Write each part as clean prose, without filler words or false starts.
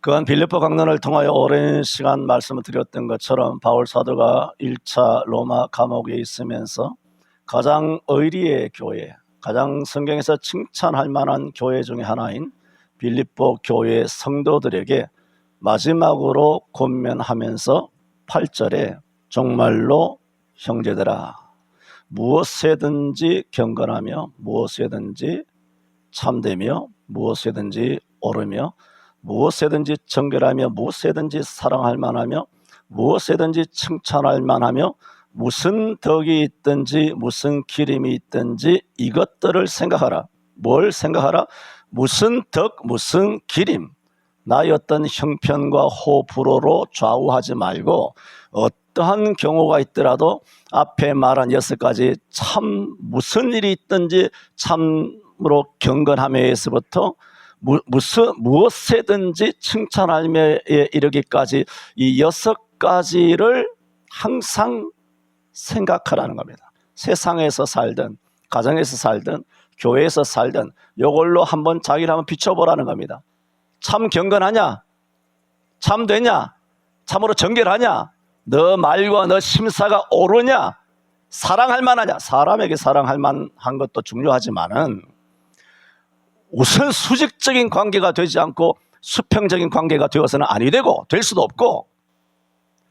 그간 빌립보 강론을 통하여 오랜 시간 말씀을 드렸던 것처럼 바울 사도가 1차 로마 감옥에 있으면서 가장 의리의 교회, 가장 성경에서 칭찬할 만한 교회 중에 하나인 빌립보 교회 성도들에게 마지막으로 권면하면서 8절에 정말로 형제들아 무엇에든지 경건하며 무엇에든지 참되며 무엇에든지 옳으며 무엇에든지 정결하며 무엇에든지 사랑할 만하며 무엇에든지 칭찬할 만하며 무슨 덕이 있든지 무슨 기림이 있든지 이것들을 생각하라. 뭘 생각하라? 무슨 덕, 무슨 기림. 나의 어떤 형편과 호불호로 좌우하지 말고 어떠한 경우가 있더라도 앞에 말한 6가지 참 무슨 일이 있든지 참으로 경건함에서부터 무엇에든지 칭찬하며 이르기까지 이 6가지를 항상 생각하라는 겁니다. 세상에서 살든 가정에서 살든 교회에서 살든 이걸로 한번 자기를 한번 비춰보라는 겁니다. 참 경건하냐? 참 되냐? 참으로 정결하냐? 너 말과 너 심사가 옳으냐? 사랑할 만하냐? 사람에게 사랑할 만한 것도 중요하지만은 우선 수직적인 관계가 되지 않고 수평적인 관계가 되어서는 아니 되고 될 수도 없고,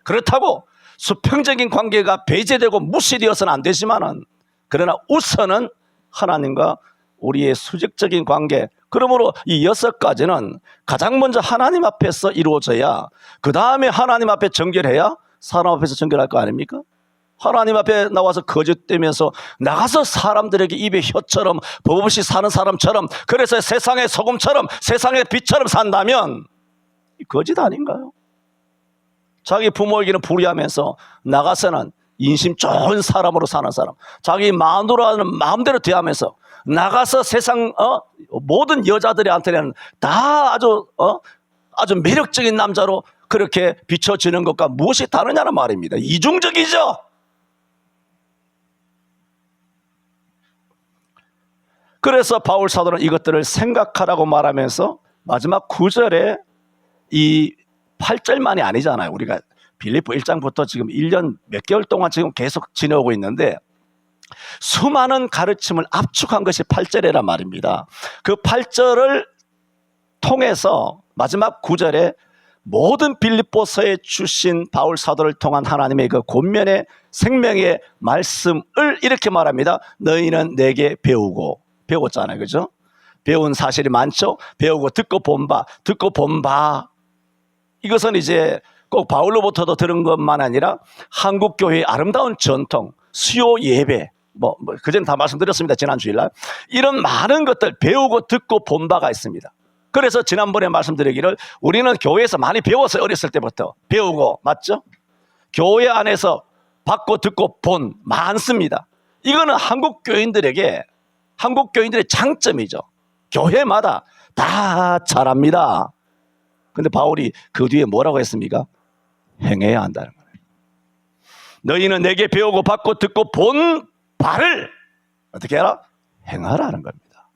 그렇다고 수평적인 관계가 배제되고 무시되어서는 안 되지만은 그러나 우선은 하나님과 우리의 수직적인 관계, 그러므로 이 6가지는 가장 먼저 하나님 앞에서 이루어져야 그 다음에 하나님 앞에 정결해야 사람 앞에서 정결할 거 아닙니까? 하나님 앞에 나와서 거짓되면서 나가서 사람들에게 입에 혀처럼 법 없이 사는 사람처럼, 그래서 세상의 소금처럼 세상의 빛처럼 산다면 거짓 아닌가요? 자기 부모에게는 불의하면서 나가서는 인심 좋은 사람으로 사는 사람, 자기 마누라는 마음대로 대하면서 나가서 세상 모든 여자들한테는 다 아주 매력적인 남자로 그렇게 비춰지는 것과 무엇이 다르냐는 말입니다. 이중적이죠. 그래서 바울 사도는 이것들을 생각하라고 말하면서 마지막 9절에 이 8절만이 아니잖아요. 우리가 빌립보 1장부터 지금 1년 몇 개월 동안 지금 계속 지내오고 있는데 수많은 가르침을 압축한 것이 8절이란 말입니다. 그 8절을 통해서 마지막 9절에 모든 빌립보서에 주신 바울 사도를 통한 하나님의 그 권면의 생명의 말씀을 이렇게 말합니다. 너희는 내게 배웠잖아요. 그죠? 배운 사실이 많죠? 배우고 듣고 본 바. 이것은 이제 꼭 바울로부터도 들은 것만 아니라 한국 교회의 아름다운 전통, 수요 예배, 그전에 다 말씀드렸습니다. 지난 주일날. 이런 많은 것들 배우고 듣고 본 바가 있습니다. 그래서 지난번에 말씀드리기를 우리는 교회에서 많이 배웠어요. 어렸을 때부터 배우고, 맞죠? 교회 안에서 받고 듣고 본 많습니다. 이거는 한국 교인들의 장점이죠. 교회마다 다 잘합니다. 근데 바울이 그 뒤에 뭐라고 했습니까? 행해야 한다는 거예요. 너희는 내게 배우고 받고 듣고 본 바를 어떻게 해라? 행하라는 겁니다.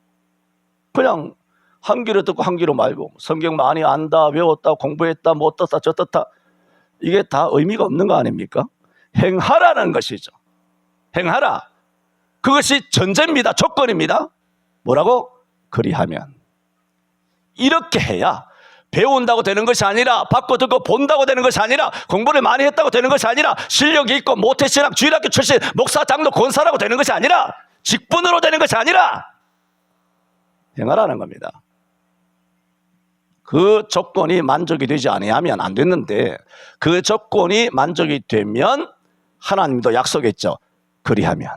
그냥 한 귀로 듣고 한 귀로 말고 성경 많이 안다, 외웠다, 공부했다, 뭐 어떻다 저떻다, 이게 다 의미가 없는 거 아닙니까? 행하라는 것이죠. 행하라. 그것이 전제입니다. 조건입니다. 뭐라고? 그리하면. 이렇게 해야 배운다고 되는 것이 아니라, 받고 듣고 본다고 되는 것이 아니라, 공부를 많이 했다고 되는 것이 아니라, 실력이 있고 모태신학 주일학교 출신 목사 장로 권사라고 되는 것이 아니라, 직분으로 되는 것이 아니라 행하라는 겁니다. 그 조건이 만족이 되지 아니하면 안 됐는데, 그 조건이 만족이 되면 하나님도 약속했죠. 그리하면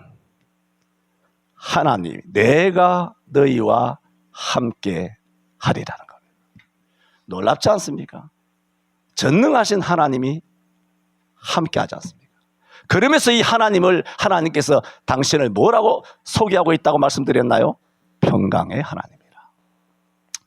하나님 내가 너희와 함께 하리라는 겁니다. 놀랍지 않습니까? 전능하신 하나님이 함께 하지 않습니까? 그러면서 이 하나님께서 당신을 뭐라고 소개하고 있다고 말씀드렸나요? 평강의 하나님이라.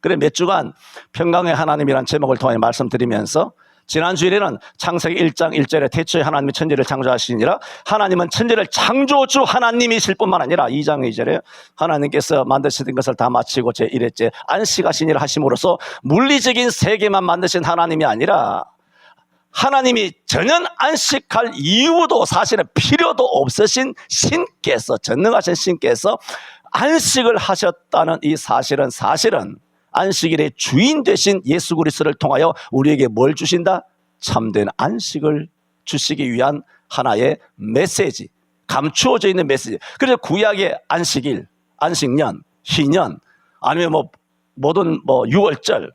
그래 몇 주간 평강의 하나님이란 제목을 통해 말씀드리면서 지난 주일에는 창세기 1장 1절에 태초에 하나님이 천지를 창조하시니라, 하나님은 천지를 창조주 하나님이실 뿐만 아니라 2장 2절에 하나님께서 만드시던 것을 다 마치고 제1회째 안식하시니라 하심으로써 물리적인 세계만 만드신 하나님이 아니라 하나님이 전혀 안식할 이유도 사실은 필요도 없으신 신께서, 전능하신 신께서 안식을 하셨다는 이 사실은 안식일의 주인 되신 예수 그리스도를 통하여 우리에게 뭘 주신다? 참된 안식을 주시기 위한 하나의 메시지, 감추어져 있는 메시지. 그래서 구약의 안식일, 안식년, 희년, 아니면 모든 유월절,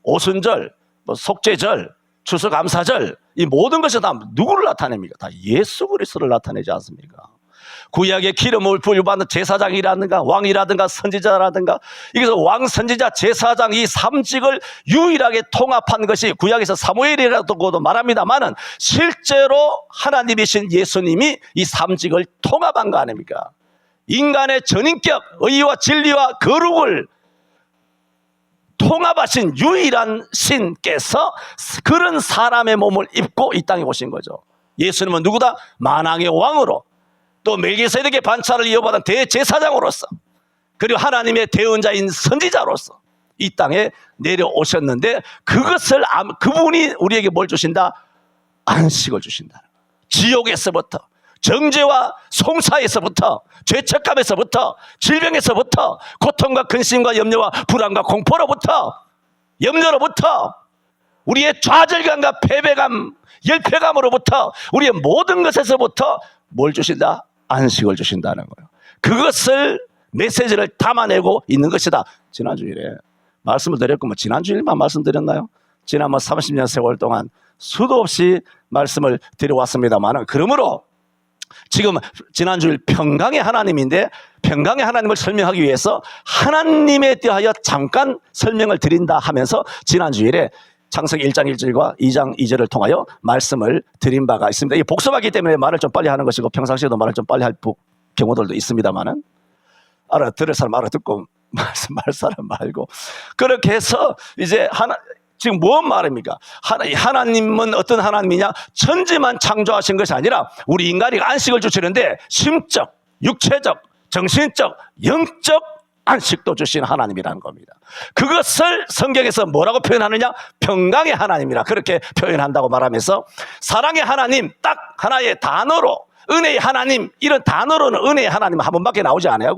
오순절, 속죄절, 추수감사절, 이 모든 것이 다 누구를 나타냅니까? 다 예수 그리스도를 나타내지 않습니까? 구약의 기름을 부여받는 제사장이라든가 왕이라든가 선지자라든가, 여기서 왕, 선지자, 제사장 이 삼직을 유일하게 통합한 것이 구약에서 사무엘이라고도 말합니다만은 실제로 하나님이신 예수님이 이 삼직을 통합한 거 아닙니까? 인간의 전인격, 의와 진리와 거룩을 통합하신 유일한 신께서 그런 사람의 몸을 입고 이 땅에 오신 거죠. 예수님은 누구다? 만왕의 왕으로, 또 멜기세덱의 반차를 이어받은 대제사장으로서, 그리고 하나님의 대언자인 선지자로서 이 땅에 내려오셨는데, 그분이 우리에게 뭘 주신다? 안식을 주신다. 지옥에서부터, 정죄와 송사에서부터, 죄책감에서부터, 질병에서부터, 고통과 근심과 염려와 불안과 공포로부터, 염려로부터, 우리의 좌절감과 패배감, 열패감으로부터, 우리의 모든 것에서부터 뭘 주신다? 안식을 주신다는 거예요. 그것을, 메시지를 담아내고 있는 것이다. 지난주일에 말씀을 드렸고, 지난주일만 말씀드렸나요? 지난 30년 세월 동안 수도 없이 말씀을 드려왔습니다만, 그러므로 지금 지난주일 평강의 하나님인데, 평강의 하나님을 설명하기 위해서 하나님에 대하여 잠깐 설명을 드린다 하면서 지난주일에 창세기 1장 1절과 2장 2절을 통하여 말씀을 드린 바가 있습니다. 이게 복습하기 때문에 말을 좀 빨리 하는 것이고, 평상시에도 말을 좀 빨리 할 경우들도 있습니다만은, 들을 사람 알아듣고 말씀할 사람 말고, 그렇게 해서 이제 지금 무슨 말입니까? 하나님은 어떤 하나님이냐? 천지만 창조하신 것이 아니라 우리 인간이 안식을 주시는데, 심적, 육체적, 정신적, 영적 안식도 주신 하나님이라는 겁니다. 그것을 성경에서 뭐라고 표현하느냐? 평강의 하나님이라 그렇게 표현한다고 말하면서, 사랑의 하나님 딱 하나의 단어로, 은혜의 하나님, 이런 단어로는 은혜의 하나님 한 번밖에 나오지 않아요.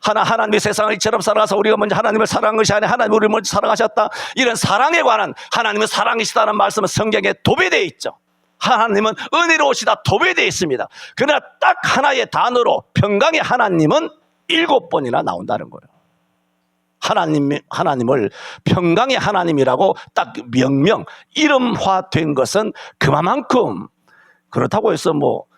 하나님이 세상을 이처럼 사랑하사 우리가 먼저 하나님을 사랑한 것이 아니라 하나님이 우리를 먼저 사랑하셨다, 이런 사랑에 관한, 하나님은 사랑이시다는 말씀은 성경에 도배되어 있죠. 하나님은 은혜로우시다 도배되어 있습니다. 그러나 딱 하나의 단어로 평강의 하나님은 7번이나 나온다는 거예요. 하나님을 평강의 하나님이라고 딱 명명, 이름화된 것은 그만큼, 그렇다고 해서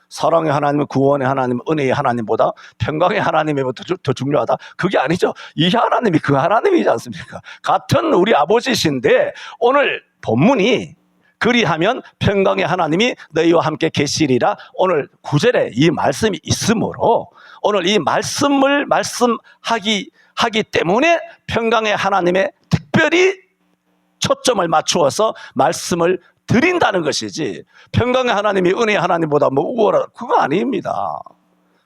사랑의 하나님, 구원의 하나님, 은혜의 하나님보다 평강의 하나님이 더 중요하다, 그게 아니죠. 이 하나님이 그 하나님이지 않습니까? 같은 우리 아버지신데, 오늘 본문이 그리하면 평강의 하나님이 너희와 함께 계시리라, 오늘 9절에 이 말씀이 있으므로, 오늘 이 말씀을 말씀하기 때문에 평강의 하나님의 특별히 초점을 맞추어서 말씀을 드린다는 것이지, 평강의 하나님이 은혜의 하나님보다 우월하다, 그거 아닙니다.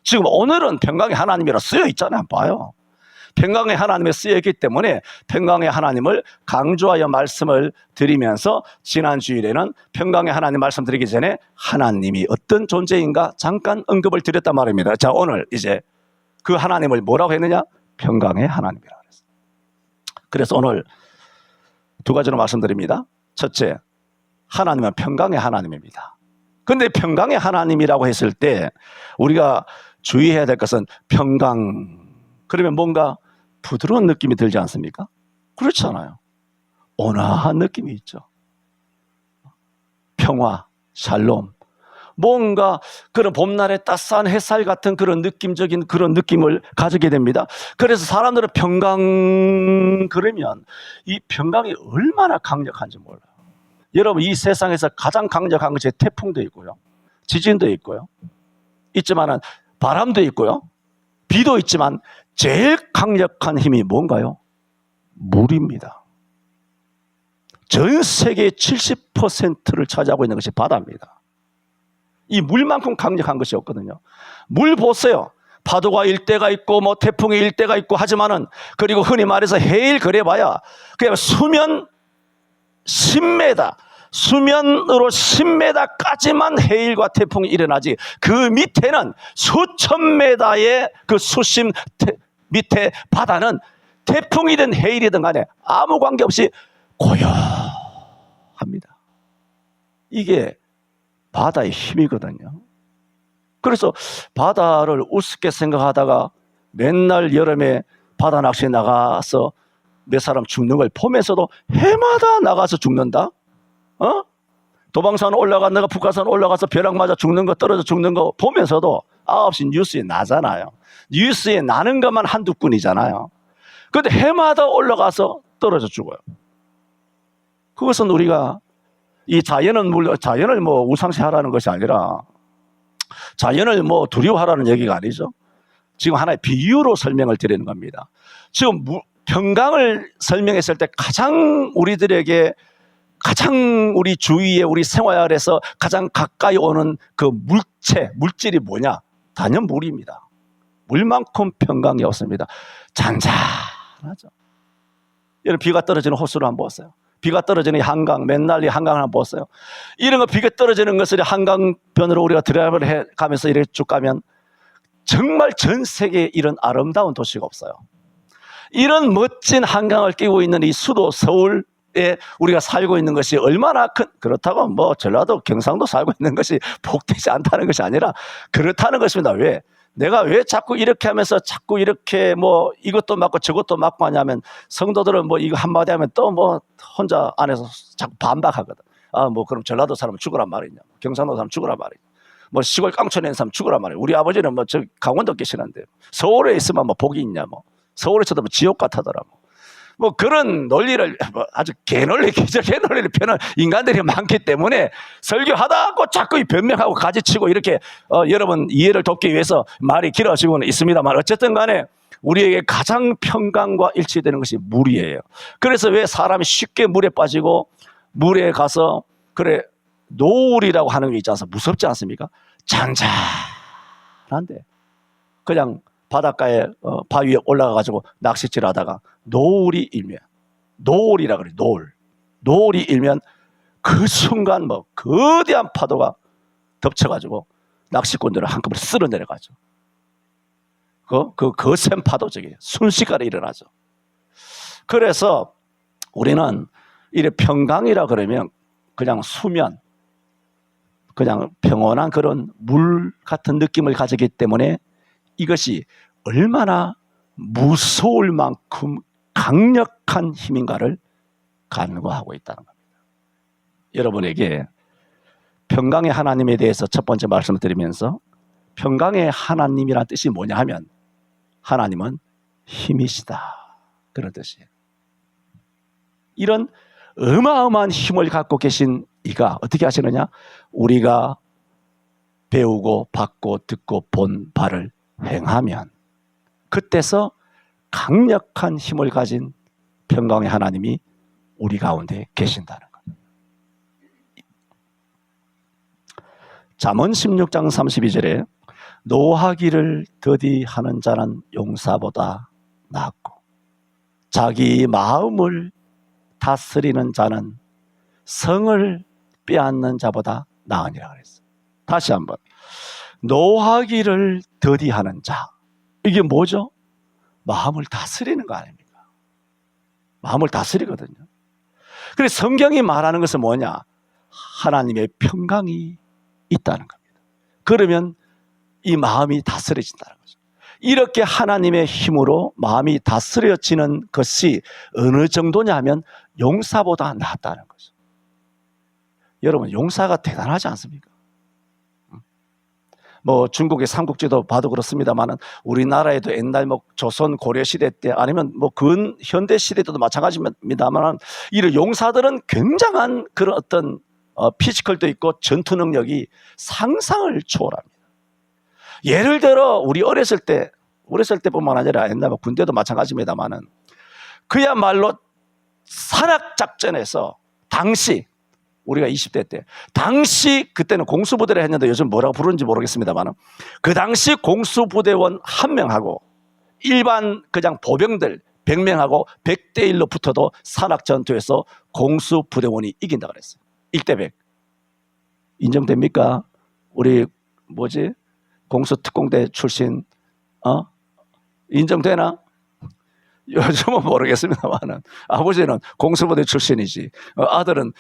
지금 오늘은 평강의 하나님이라 쓰여 있잖아요. 봐요. 평강의 하나님에 쓰여 있기 때문에 평강의 하나님을 강조하여 말씀을 드리면서, 지난 주일에는 평강의 하나님 말씀드리기 전에 하나님이 어떤 존재인가 잠깐 언급을 드렸단 말입니다. 자, 오늘 이제 그 하나님을 뭐라고 했느냐? 평강의 하나님이라고 했어요. 그래서 오늘 두 가지로 말씀드립니다. 첫째, 하나님은 평강의 하나님입니다. 그런데 평강의 하나님이라고 했을 때 우리가 주의해야 될 것은, 평강 그러면 뭔가 부드러운 느낌이 들지 않습니까? 그렇잖아요. 온화한 느낌이 있죠. 평화, 샬롬, 뭔가 그런 봄날의 따스한 햇살 같은 그런 느낌적인 그런 느낌을 가지게 됩니다. 그래서 사람들은 평강 그러면 이 평강이 얼마나 강력한지 몰라요. 여러분, 이 세상에서 가장 강력한 것이 태풍도 있고요, 지진도 있고요, 있지만은 바람도 있고요, 비도 있지만 제일 강력한 힘이 뭔가요? 물입니다. 전 세계의 70%를 차지하고 있는 것이 바다입니다. 이 물만큼 강력한 것이 없거든요. 물 보세요. 파도가 일대가 있고 뭐 태풍의 일대가 있고 하지만은, 그리고 흔히 말해서 해일 그래봐야 그냥 수면 10m, 수면으로 10m까지만 해일과 태풍이 일어나지, 그 밑에는 수천 메다의 그 수심 밑에 바다는 태풍이든 해일이든 간에 아무 관계없이 고요합니다. 이게 바다의 힘이거든요. 그래서 바다를 우습게 생각하다가 맨날 여름에 바다 낚시에 나가서 몇 사람 죽는 걸 보면서도 해마다 나가서 죽는다? 도방산 올라갔다가 북한산 올라가서 벼락 맞아 죽는 거, 떨어져 죽는 거 보면서도 9시 뉴스에 나잖아요. 뉴스에 나는 것만 한두 건이잖아요. 그런데 해마다 올라가서 떨어져 죽어요. 그것은 우리가 이 자연을 뭐 우상시하라는 것이 아니라, 자연을 뭐 두려워하라는 얘기가 아니죠. 지금 하나의 비유로 설명을 드리는 겁니다. 지금 평강을 설명했을 때 가장 우리들에게, 가장 우리 주위에 우리 생활에서 가장 가까이 오는 그 물질이 뭐냐? 단연 물입니다. 물만큼 평강이 없습니다. 잔잔하죠. 여러분, 비가 떨어지는 호수를 한번 보세요. 비가 떨어지는 한강, 맨날 이 한강을 한번 보세요. 이런 거, 비가 떨어지는 것을 한강변으로 우리가 드라이브를 해가면서 이렇게 쭉 가면 정말 전 세계에 이런 아름다운 도시가 없어요. 이런 멋진 한강을 끼고 있는 이 수도 서울에 우리가 살고 있는 것이 얼마나 그렇다고 뭐 전라도, 경상도 살고 있는 것이 복되지 않다는 것이 아니라 그렇다는 것입니다. 왜? 내가 왜 자꾸 이렇게 하면서 자꾸 이렇게 뭐 이것도 맞고 저것도 맞고 하냐면, 성도들은 뭐 이거 한마디 하면 또 뭐 혼자 안에서 자꾸 반박하거든. 뭐 그럼 전라도 사람 죽으란 말이냐, 경상도 사람 죽으란 말이냐, 뭐 시골 깡촌에 있는 사람 죽으란 말이냐. 우리 아버지는 뭐 저 강원도 계시는데 서울에 있으면 뭐 복이 있냐, 뭐 서울에서도 뭐 지옥 같다더라, 뭐 그런 논리를, 뭐 아주 개논리를 펴는 인간들이 많기 때문에 설교하다고 자꾸 변명하고 가지치고 이렇게 여러분 이해를 돕기 위해서 말이 길어지고는 있습니다만, 어쨌든 간에 우리에게 가장 평강과 일치되는 것이 물이에요. 그래서 왜 사람이 쉽게 물에 빠지고 물에 가서 그래 노을이라고 하는 게 있지 않습니까? 무섭지 않습니까? 잔잔한데 그냥 바닷가에 바위에 올라가가지고 낚싯질 하다가 노을이 일면, 노을이라 그래, 노을이 일면 그 순간 뭐 거대한 파도가 덮쳐가지고 낚시꾼들을 한꺼번에 쓸어 내려가죠. 그 거센 파도 저게 순식간에 일어나죠. 그래서 우리는 이래 평강이라 그러면 그냥 수면, 그냥 평온한 그런 물 같은 느낌을 가지기 때문에 이것이 얼마나 무서울 만큼 강력한 힘인가를 간구하고 있다는 겁니다. 여러분에게 평강의 하나님에 대해서 첫 번째 말씀을 드리면서, 평강의 하나님이란 뜻이 뭐냐 하면 하나님은 힘이시다, 그런 뜻이에요. 이런 어마어마한 힘을 갖고 계신 이가 어떻게 하시느냐? 우리가 배우고 받고 듣고 본 바를 행하면 그때서 강력한 힘을 가진 평강의 하나님이 우리 가운데 계신다는 거예요. 잠언 16장 32절에 노하기를 더디하는 자는 용사보다 낫고 자기 마음을 다스리는 자는 성을 빼앗는 자보다 나으니라 그랬어요. 다시 한번, 노하기를 더디하는 자, 이게 뭐죠? 마음을 다스리는 거 아닙니까? 마음을 다스리거든요. 그래서 성경이 말하는 것은 뭐냐? 하나님의 평강이 있다는 겁니다. 그러면 이 마음이 다스려진다는 거죠. 이렇게 하나님의 힘으로 마음이 다스려지는 것이 어느 정도냐 하면 용사보다 낫다는 거죠. 여러분, 용사가 대단하지 않습니까? 뭐 중국의 삼국지도 봐도 그렇습니다만은 우리나라에도 옛날 뭐 조선 고려 시대 때 아니면 뭐 근 현대 시대 때도 마찬가지입니다만은 이런 용사들은 굉장한 그런 어떤 피지컬도 있고 전투 능력이 상상을 초월합니다. 예를 들어 우리 어렸을 때뿐만 아니라 옛날 뭐 군대도 마찬가지입니다만은 그야말로 산악 작전에서 당시 우리가 20대 때 당시 그때는 공수부대를 했는데 요즘 뭐라고 부르는지 모르겠습니다만 그 당시 공수부대원 1명하고 일반 그냥 보병들 100명하고 100대 1로 붙어도 산악전투에서 공수부대원이 이긴다 그랬어요. 1대 100. 인정됩니까? 우리 공수특공대 출신 인정되나? 요즘은 모르겠습니다만 아버지는 공수부대 출신이지 아들은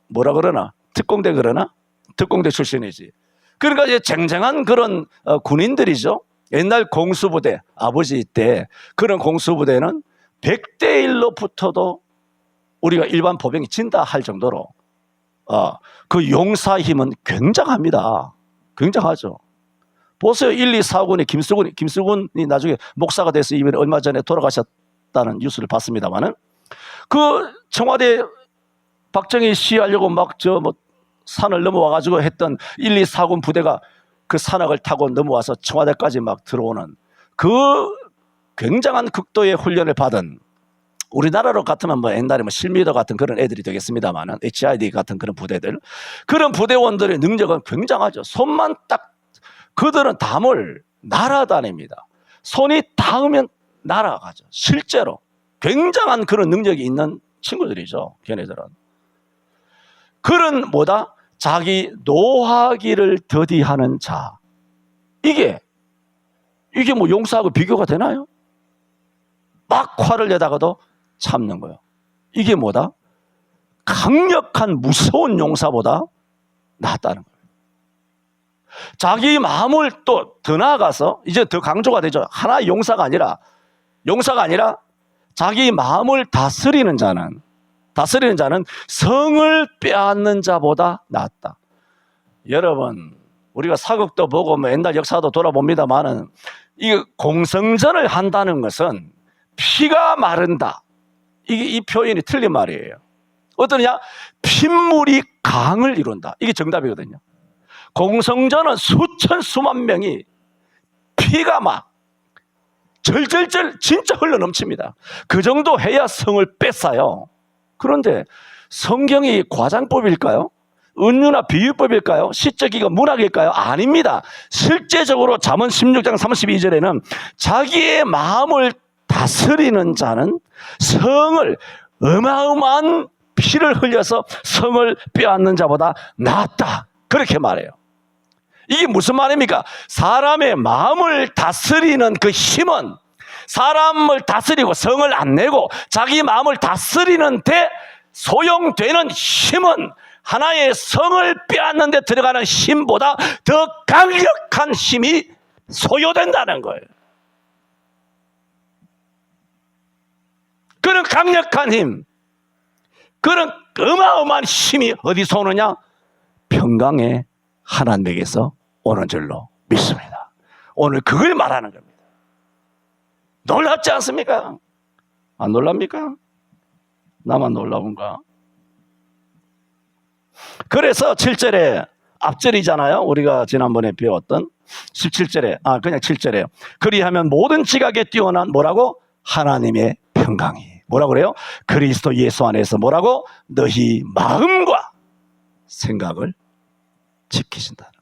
뭐라 그러나? 특공대 그러나? 특공대 출신이지. 그러니까 이제 쟁쟁한 그런 군인들이죠. 옛날 공수부대 아버지 때 그런 공수부대는 100대 1로 붙어도 우리가 일반 보병이 진다 할 정도로 그 용사 힘은 굉장합니다. 굉장하죠. 보세요. 1, 2, 4군이 김수군이 나중에 목사가 돼서 이번에 얼마 전에 돌아가셨다는 뉴스를 봤습니다만은 그 청와대 박정희 시하려고 산을 넘어와가지고 했던 1, 2, 4군 부대가 그 산악을 타고 넘어와서 청와대까지 막 들어오는 그 굉장한 극도의 훈련을 받은 우리나라로 같으면 옛날에 실미더 같은 그런 애들이 되겠습니다만 HID 같은 그런 부대들 그런 부대원들의 능력은 굉장하죠. 손만 딱 그들은 담을 날아다닙니다. 손이 닿으면 날아가죠. 실제로 굉장한 그런 능력이 있는 친구들이죠. 걔네들은. 그런 자기 노하기를 더디하는 자. 이게 용사하고 비교가 되나요? 막 화를 내다가도 참는 거예요. 이게 강력한 무서운 용사보다 낫다는 거예요. 자기 마음을 또 더 나아가서 이제 더 강조가 되죠. 하나의 용사가 아니라 자기 마음을 다스리는 자는 성을 빼앗는 자보다 낫다. 여러분, 우리가 사극도 보고 옛날 역사도 돌아봅니다만은 이 공성전을 한다는 것은 피가 마른다. 이 표현이 틀린 말이에요. 어떠냐? 핏물이 강을 이룬다. 이게 정답이거든요. 공성전은 수천 수만 명이 피가 막 절절절 진짜 흘러 넘칩니다. 그 정도 해야 성을 뺏어요. 그런데 성경이 과장법일까요? 은유나 비유법일까요? 시적이가 문학일까요? 아닙니다. 실제적으로 잠언 16장 32절에는 자기의 마음을 다스리는 자는 성을 어마어마한 피를 흘려서 성을 빼앗는 자보다 낫다. 그렇게 말해요. 이게 무슨 말입니까? 사람의 마음을 다스리는 그 힘은 사람을 다스리고 성을 안 내고 자기 마음을 다스리는 데 소용되는 힘은 하나의 성을 빼앗는 데 들어가는 힘보다 더 강력한 힘이 소요된다는 거예요. 그런 강력한 힘, 그런 어마어마한 힘이 어디서 오느냐? 평강의 하나님에게서 오는 줄로 믿습니다. 오늘 그걸 말하는 겁니다. 놀랍지 않습니까? 안 놀랍니까? 나만 놀라운가? 그래서 7절에 앞절이잖아요. 우리가 지난번에 배웠던 17절에 그냥 7절에요. 그리하면 모든 지각에 뛰어난 하나님의 평강이 뭐라고 그래요? 그리스도 예수 안에서 너희 마음과 생각을 지키신다는 거예요.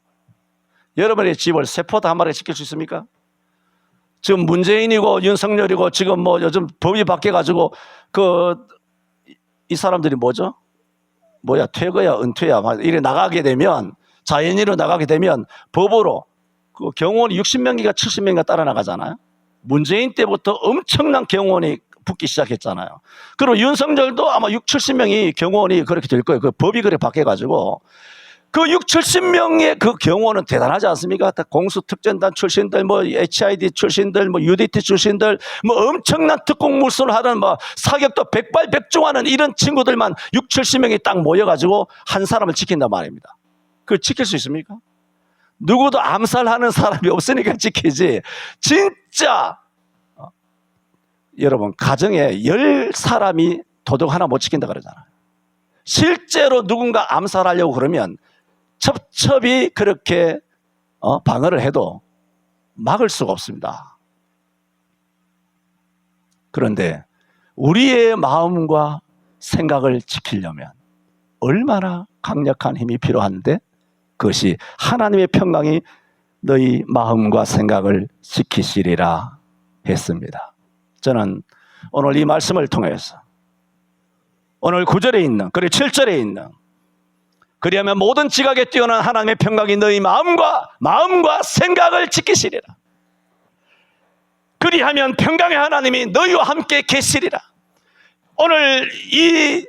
여러분의 집을 세포도 한 마리 지킬 수 있습니까? 지금 문재인이고 윤석열이고 지금 요즘 법이 바뀌어가지고 이 사람들이 퇴거야 은퇴야 이래 나가게 되면 자연인으로 나가게 되면 법으로 그 경호원이 60명인가 70명인가 따라 나가잖아요. 문재인 때부터 엄청난 경호원이 붙기 시작했잖아요. 그리고 윤석열도 아마 70명이 경호원이 그렇게 될 거예요. 그 법이 그렇게 바뀌어가지고 그 70명의 그 경호원은 대단하지 않습니까? 공수특전단 출신들, HID 출신들, UDT 출신들, 엄청난 특공물수를 하는 사격도 백발백중하는 이런 친구들만 70명이 딱 모여가지고 한 사람을 지킨단 말입니다. 그걸 지킬 수 있습니까? 누구도 암살하는 사람이 없으니까 지키지. 진짜 여러분 가정에 10사람이 도둑 하나 못 지킨다 그러잖아요. 실제로 누군가 암살하려고 그러면 첩첩이 그렇게 방어를 해도 막을 수가 없습니다. 그런데 우리의 마음과 생각을 지키려면 얼마나 강력한 힘이 필요한데, 그것이 하나님의 평강이 너희 마음과 생각을 지키시리라 했습니다. 저는 오늘 이 말씀을 통해서 오늘 9절에 있는, 그리고 7절에 있는, 그리하면 모든 지각에 뛰어난 하나님의 평강이 너희 마음과 생각을 지키시리라. 그리하면 평강의 하나님이 너희와 함께 계시리라. 오늘 이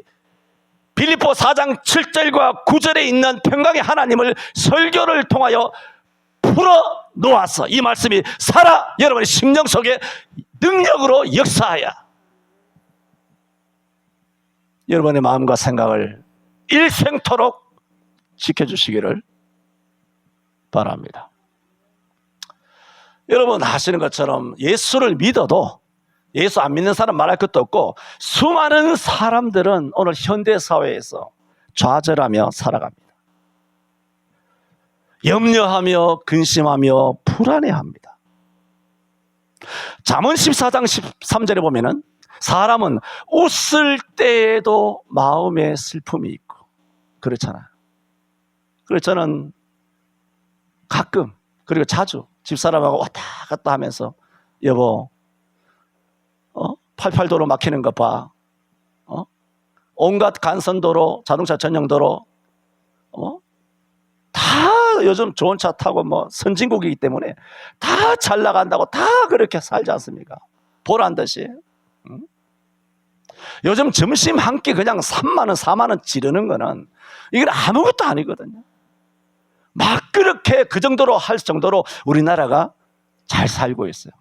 빌립보 4장 7절과 9절에 있는 평강의 하나님을 설교를 통하여 풀어 놓아서 이 말씀이 여러분의 심령 속에 능력으로 역사하여 여러분의 마음과 생각을 일생토록 지켜주시기를 바랍니다. 여러분 아시는 것처럼 예수를 믿어도 예수 안 믿는 사람 말할 것도 없고, 수많은 사람들은 오늘 현대사회에서 좌절하며 살아갑니다. 염려하며 근심하며 불안해합니다. 잠언 14장 13절에 보면은 사람은 웃을 때에도 마음에 슬픔이 있고 그렇잖아요. 그래서 저는 가끔, 그리고 자주 집사람하고 왔다 갔다 하면서 여보 88도로 막히는 거 봐. 온갖 간선도로, 자동차 전용도로 다 요즘 좋은 차 타고 선진국이기 때문에 다 잘 나간다고 다 그렇게 살지 않습니까? 보란 듯이. 요즘 점심 한 끼 그냥 3만 원, 4만 원 지르는 거는 이건 아무것도 아니거든요. 막 그렇게 그 정도로 할 정도로 우리나라가 잘 살고 있어요.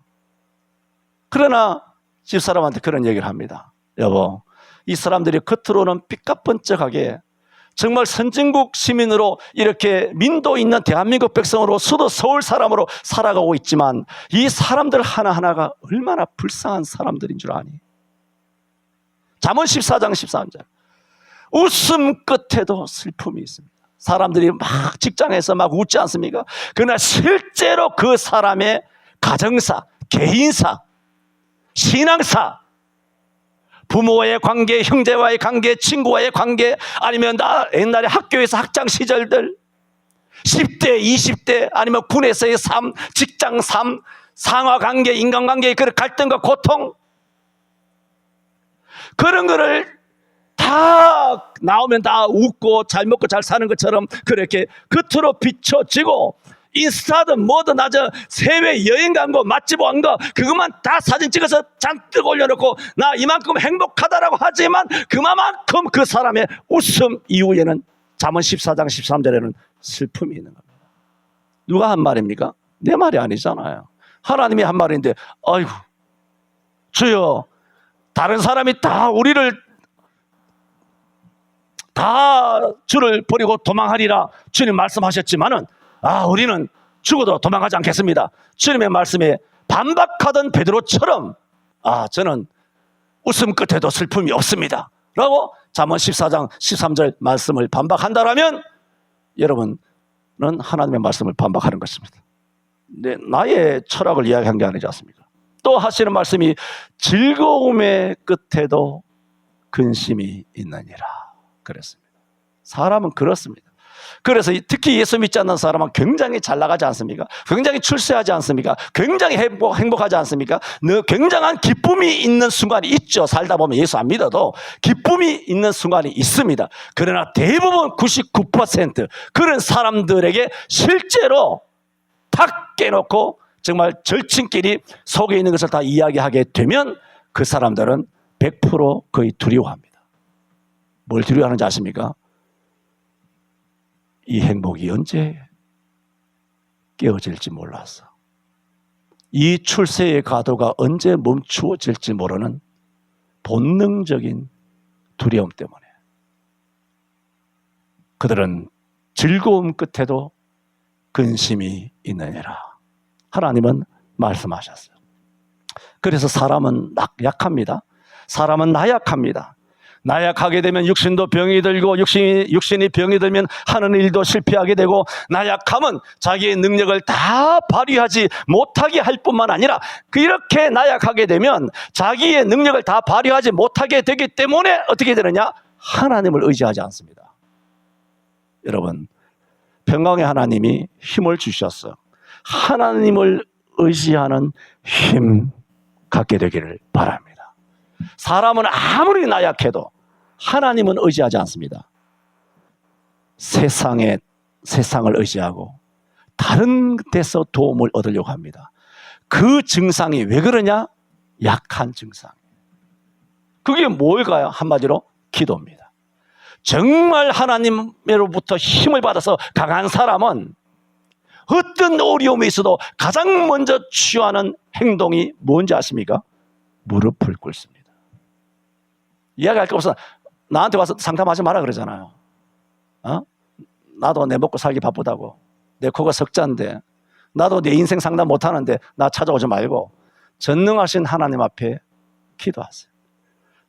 그러나 집사람한테 그런 얘기를 합니다. 여보, 이 사람들이 겉으로는 삐까뻔쩍하게 정말 선진국 시민으로 이렇게 민도 있는 대한민국 백성으로 수도 서울 사람으로 살아가고 있지만 이 사람들 하나하나가 얼마나 불쌍한 사람들인 줄 아니? 잠언 14장 13절. 웃음 끝에도 슬픔이 있습니다. 사람들이 막 직장에서 막 웃지 않습니까? 그러나 실제로 그 사람의 가정사, 개인사, 신앙사, 부모와의 관계, 형제와의 관계, 친구와의 관계, 아니면 옛날에 학교에서 학창 시절들, 10대, 20대, 아니면 군에서의 삶, 직장 삶, 상하관계, 인간관계의 그런 갈등과 고통, 그런 거를 다 나오면 다 웃고 잘 먹고 잘 사는 것처럼 그렇게 겉으로 비춰지고, 인스타든 뭐든 나저 해외 여행 간 거, 맛집 간 거, 그것만 다 사진 찍어서 잔뜩 올려놓고 나 이만큼 행복하다라고 하지만 그만큼 그 사람의 웃음 이후에는 잠언 14장 13절에는 슬픔이 있는 겁니다. 누가 한 말입니까? 내 말이 아니잖아요. 하나님이 한 말인데, 아이고 주여, 다른 사람이 다 우리를 다 주를 버리고 도망하리라 주님 말씀하셨지만은 우리는 죽어도 도망하지 않겠습니다. 주님의 말씀에 반박하던 베드로처럼 저는 웃음 끝에도 슬픔이 없습니다 라고 잠언 14장 13절 말씀을 반박한다라면 여러분은 하나님의 말씀을 반박하는 것입니다. 나의 철학을 이야기한 게 아니지 않습니까? 또 하시는 말씀이 즐거움의 끝에도 근심이 있느니라 그랬습니다. 사람은 그렇습니다. 그래서 특히 예수 믿지 않는 사람은 굉장히 잘 나가지 않습니까? 굉장히 출세하지 않습니까? 굉장히 행복하지 않습니까? 굉장한 기쁨이 있는 순간이 있죠. 살다 보면 예수 안 믿어도 기쁨이 있는 순간이 있습니다. 그러나 대부분 99% 그런 사람들에게 실제로 탁 깨놓고 정말 절친끼리 속에 있는 것을 다 이야기하게 되면 그 사람들은 100% 거의 두려워합니다. 뭘 두려워하는지 아십니까? 이 행복이 언제 깨어질지 몰라서, 이 출세의 가도가 언제 멈추어질지 모르는 본능적인 두려움 때문에 그들은 즐거움 끝에도 근심이 있느니라 하나님은 말씀하셨어요. 그래서 사람은 약합니다. 사람은 나약합니다. 나약하게 되면 육신도 병이 들고 육신이 병이 들면 하는 일도 실패하게 되고, 나약함은 자기의 능력을 다 발휘하지 못하게 할 뿐만 아니라 이렇게 나약하게 되면 자기의 능력을 다 발휘하지 못하게 되기 때문에 어떻게 되느냐? 하나님을 의지하지 않습니다. 여러분, 평강의 하나님이 힘을 주셨어. 하나님을 의지하는 힘 갖게 되기를 바랍니다. 사람은 아무리 나약해도 하나님은 의지하지 않습니다. 세상을 의지하고 다른 데서 도움을 얻으려고 합니다. 그 증상이 왜 그러냐? 약한 증상. 그게 뭘까요? 한마디로 기도입니다. 정말 하나님으로부터 힘을 받아서 강한 사람은 어떤 어려움이 있어도 가장 먼저 취하는 행동이 뭔지 아십니까? 무릎을 꿇습니다. 이야기할 게 없어. 나한테 와서 상담하지 마라 그러잖아요. 나도 내 먹고 살기 바쁘다고. 내 코가 석자인데, 나도 내 인생 상담 못하는데 나 찾아오지 말고 전능하신 하나님 앞에 기도하세요.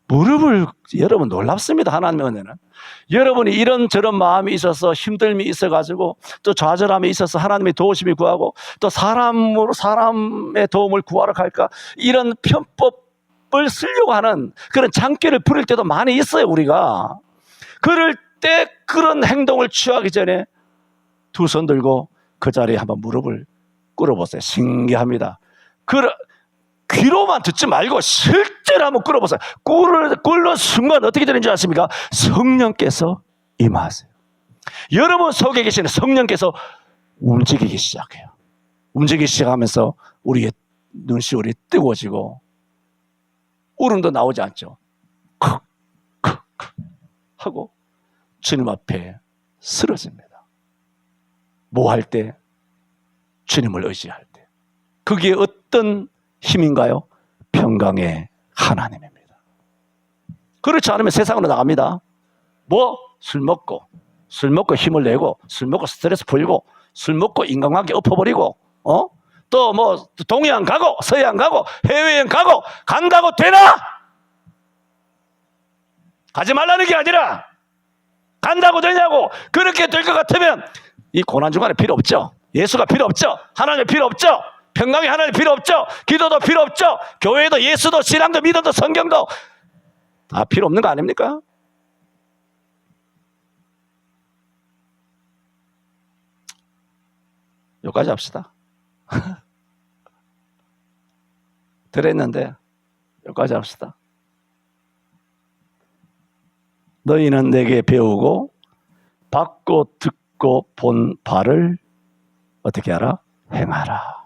무릎을, 여러분 놀랍습니다. 하나님의 은혜는. 여러분이 이런저런 마음이 있어서 힘듦이 있어가지고 또 좌절함이 있어서 하나님의 도우심이 구하고 또 사람의 도움을 구하러 갈까, 이런 편법을 쓰려고 하는 그런 장기를 부릴 때도 많이 있어요. 우리가 그럴 때 그런 행동을 취하기 전에 두 손 들고 그 자리에 한번 무릎을 꿇어보세요. 신기합니다. 귀로만 듣지 말고 실제로 한번 꿇어보세요. 꿇는 순간 어떻게 되는지 아십니까? 성령께서 임하세요. 여러분 속에 계시는 성령께서 움직이기 시작해요. 움직이기 시작하면서 우리의 눈시울이 뜨거워지고 울음도 나오지 않죠. 쿡 하고 주님 앞에 쓰러집니다. 뭐 할 때? 주님을 의지할 때. 그게 어떤 힘인가요? 평강의 하나님입니다. 그렇지 않으면 세상으로 나갑니다. 술 먹고 힘을 내고, 술 먹고 스트레스 풀고, 술 먹고 인간관계 엎어버리고, 또 동해안 가고 서해안 가고 해외여행 가고, 간다고 되나? 가지 말라는 게 아니라 간다고 되냐고. 그렇게 될 것 같으면 이 고난 중간에 필요 없죠. 예수가 필요 없죠. 하나님 필요 없죠. 평강의 하나님 필요 없죠. 기도도 필요 없죠. 교회도 예수도 신앙도 믿음도 성경도 다 필요 없는 거 아닙니까? 여기까지 합시다. 드렸는데 여기까지 합시다. 너희는 내게 배우고 받고 듣고 본 바를 어떻게 하라? 행하라.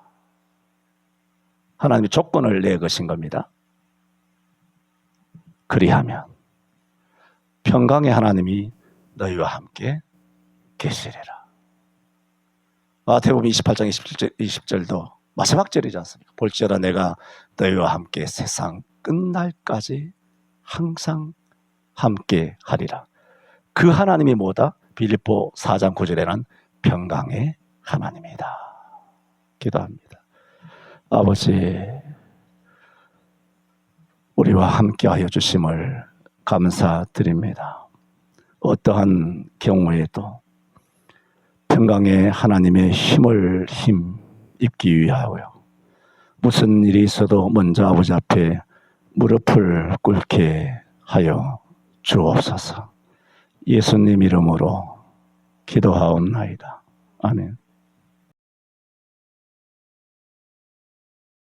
하나님이 조건을 내거신 겁니다. 그리하면 평강의 하나님이 너희와 함께 계시리라. 마태복음 28장 20절도 마지막 절이지 않습니까? 볼지어다 내가 너희와 함께 세상 끝날까지 항상 함께 하리라. 그 하나님이 뭐다? 빌립보 4장 9절에는 평강의 하나님이다. 기도합니다. 아버지, 우리와 함께하여 주심을 감사드립니다. 어떠한 경우에도 평강의 하나님의 힘을 입기 위하여 무슨 일이 있어도 먼저 아버지 앞에 무릎을 꿇게 하여 주옵소서. 예수님 이름으로 기도하옵나이다. 아멘.